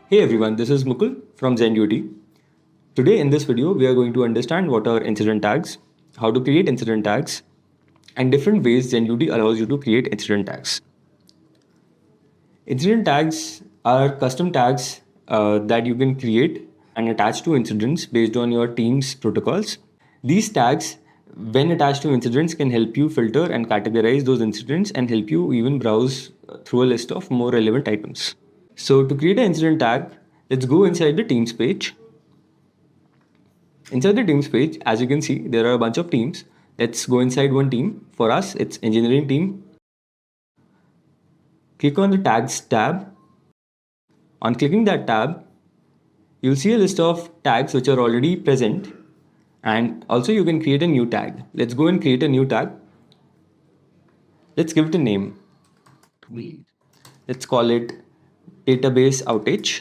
Hey everyone, this is Mukul from Zenduty. Today in this video, we are going to understand what are incident tags, how to create incident tags, and different ways Zenduty allows you to create incident tags. Incident tags are custom tags that you can create and attach to incidents based on your team's protocols. These tags, when attached to incidents, can help you filter and categorize those incidents and help you even browse through a list of more relevant items. So to create an incident tag, let's go inside the teams page. Inside the teams page, as you can see, there are a bunch of teams. Let's go inside one team. For us, it's engineering team. Click on the tags tab. On clicking that tab, you'll see a list of tags which are already present. And also you can create a new tag. Let's go and create a new tag. Let's give it a name. Let's call it database outage.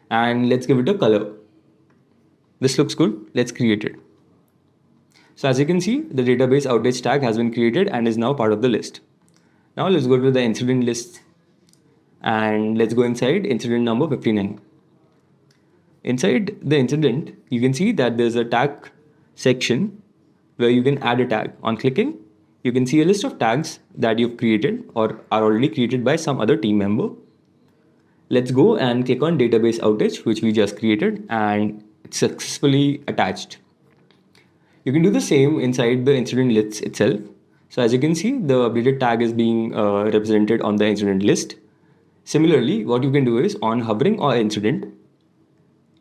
And let's give it a color. This looks good. Let's create it. So as you can see, the database outage tag has been created and is now part of the list. Now let's go to the incident list and let's go inside incident number 59. Inside the incident, you can see that there's a tag section where you can add a tag. On clicking, you can see a list of tags that you've created or are already created by some other team member. Let's go and click on database outage, which we just created, and it's successfully attached. You can do the same inside the incident list itself. So as you can see, the updated tag is being represented on the incident list. Similarly, what you can do is on hovering on incident,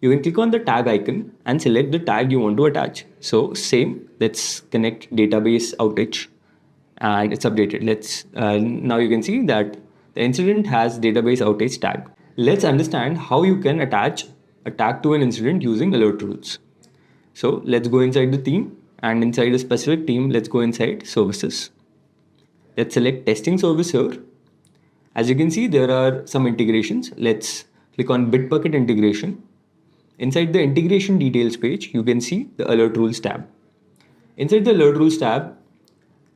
you can click on the tag icon and select the tag you want to attach. So same, let's connect database outage and it's updated. Now you can see that the incident has database outage tag. Let's understand how you can attach a tag to an incident using alert rules. So let's go inside the theme, and inside a specific team, let's go inside services. Let's select testing service here. As you can see, there are some integrations. Let's click on Bitbucket integration. Inside the integration details page, you can see the alert rules tab. Inside the alert rules tab,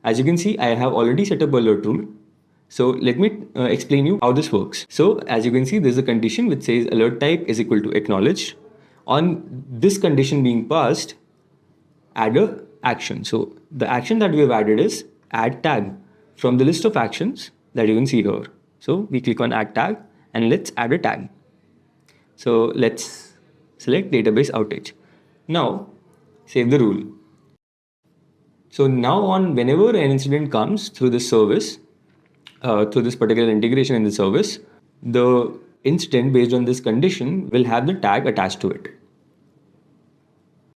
as you can see, I have already set up alert rule. So let me explain you how this works. So as you can see, there's a condition which says alert type is equal to acknowledged. On this condition being passed, add a action. So the action that we have added is add tag from the list of actions that you can see here. So we click on add tag and let's add a tag. So let's select database outage. Now save the rule. So now on whenever an incident comes through this service, through this particular integration in the service, the incident based on this condition will have the tag attached to it.